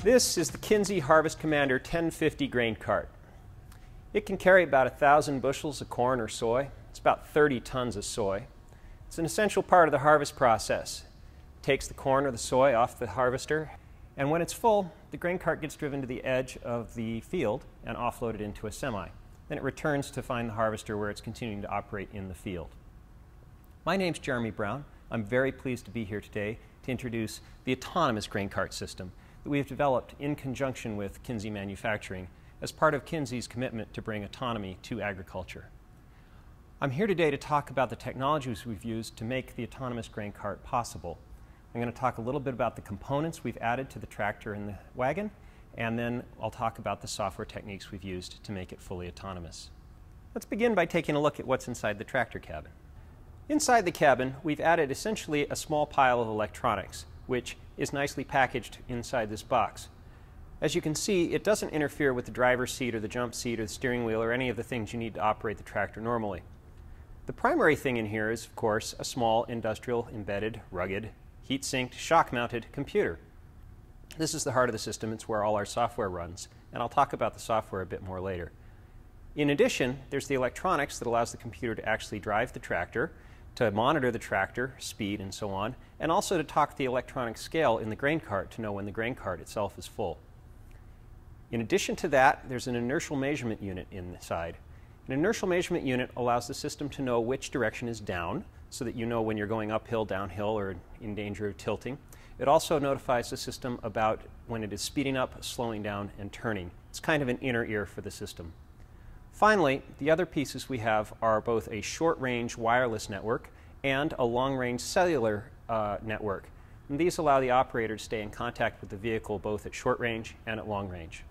This is the Kinze Harvest Commander 1050 grain cart. It can carry about 1,000 bushels of corn or soy. It's about 30 tons of soy. It's an essential part of the harvest process. It takes the corn or the soy off the harvester, and when it's full, the grain cart gets driven to the edge of the field and offloaded into a semi. Then it returns to find the harvester where it's continuing to operate in the field. My name's Jeremy Brown. I'm very pleased to be here today to introduce the autonomous grain cart system that we have developed in conjunction with Kinze Manufacturing as part of Kinze's commitment to bring autonomy to agriculture. I'm here today to talk about the technologies we've used to make the autonomous grain cart possible. I'm going to talk a little bit about the components we've added to the tractor and the wagon, and then I'll talk about the software techniques we've used to make it fully autonomous. Let's begin by taking a look at what's inside the tractor cabin. Inside the cabin, we've added essentially a small pile of electronics, which is nicely packaged inside this box. As you can see, it doesn't interfere with the driver's seat or the jump seat or the steering wheel or any of the things you need to operate the tractor normally. The primary thing in here is, of course, a small industrial embedded, rugged, heat-sinked, shock-mounted computer. This is the heart of the system. It's where all our software runs, and I'll talk about the software a bit more later. In addition, there's the electronics that allows the computer to actually drive the tractor, to monitor the tractor, speed, and so on, and also to talk the electronic scale in the grain cart to know when the grain cart itself is full. In addition to that, there's an inertial measurement unit inside. An inertial measurement unit allows the system to know which direction is down, so that you know when you're going uphill, downhill, or in danger of tilting. It also notifies the system about when it is speeding up, slowing down, and turning. It's kind of an inner ear for the system. Finally, the other pieces we have are both a short-range wireless network and a long-range cellular network. And these allow the operator to stay in contact with the vehicle both at short range and at long range.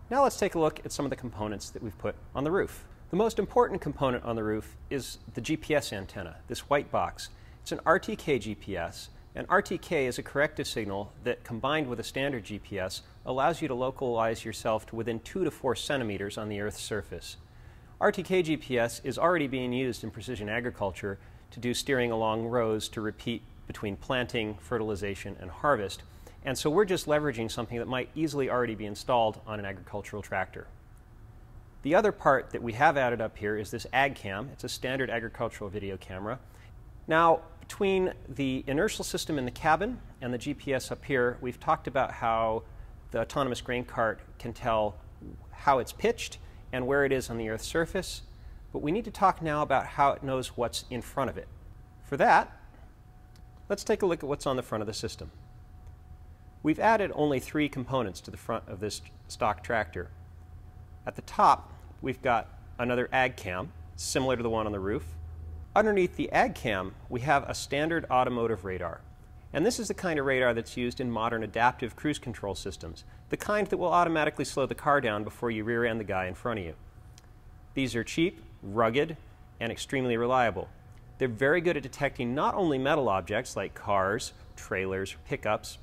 Now let's take a look at some of the components that we've put on the roof. The most important component on the roof is the GPS antenna, this white box. It's an RTK GPS, and RTK is a corrective signal that, combined with a standard GPS, allows you to localize yourself to within 2 to 4 centimeters on the Earth's surface. RTK GPS is already being used in precision agriculture to do steering along rows to repeat between planting, fertilization, and harvest, and so we're just leveraging something that might easily already be installed on an agricultural tractor. The other part that we have added up here is this AgCam. It's a standard agricultural video camera. Now, between the inertial system in the cabin and the GPS up here, we've talked about how the autonomous grain cart can tell how it's pitched and where it is on the Earth's surface, but we need to talk now about how it knows what's in front of it. For that, let's take a look at what's on the front of the system. We've added only 3 components to the front of this stock tractor. At the top, we've got another AgCam, similar to the one on the roof. Underneath the AgCam, we have a standard automotive radar. And this is the kind of radar that's used in modern adaptive cruise control systems, the kind that will automatically slow the car down before you rear-end the guy in front of you. These are cheap, rugged, and extremely reliable. They're very good at detecting not only metal objects like cars, trailers, pickups,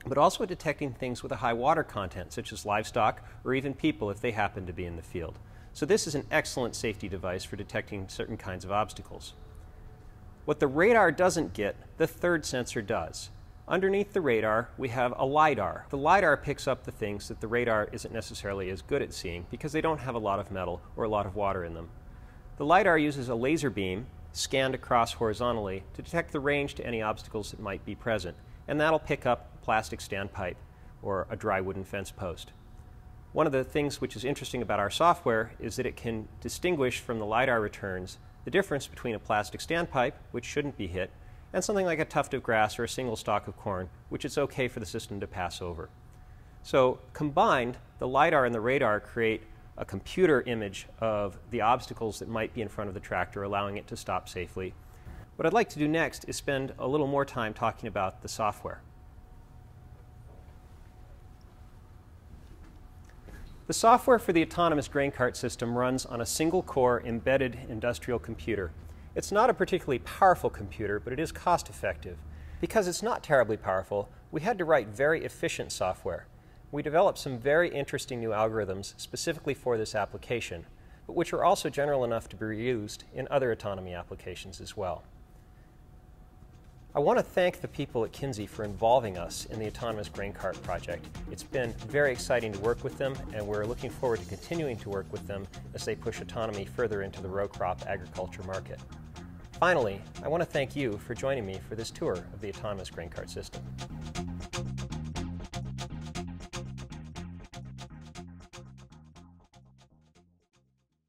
but also at detecting things with a high water content, such as livestock or even people if they happen to be in the field. So this is an excellent safety device for detecting certain kinds of obstacles. What the radar doesn't get, the third sensor does. Underneath the radar, we have a LiDAR. The LiDAR picks up the things that the radar isn't necessarily as good at seeing because they don't have a lot of metal or a lot of water in them. The LiDAR uses a laser beam scanned across horizontally to detect the range to any obstacles that might be present, and that'll pick up a plastic standpipe or a dry wooden fence post. One of the things which is interesting about our software is that it can distinguish from the LiDAR returns the difference between a plastic standpipe, which shouldn't be hit, and something like a tuft of grass or a single stalk of corn, which it's okay for the system to pass over. So combined, the LiDAR and the radar create a computer image of the obstacles that might be in front of the tractor, allowing it to stop safely. What I'd like to do next is spend a little more time talking about the software. The software for the autonomous grain cart system runs on a single-core embedded industrial computer. It's not a particularly powerful computer, but it is cost-effective. Because it's not terribly powerful, we had to write very efficient software. We developed some very interesting new algorithms specifically for this application, but which are also general enough to be used in other autonomy applications as well. I want to thank the people at Kinze for involving us in the autonomous grain cart project. It's been very exciting to work with them, and we're looking forward to continuing to work with them as they push autonomy further into the row crop agriculture market. Finally, I want to thank you for joining me for this tour of the autonomous grain cart system.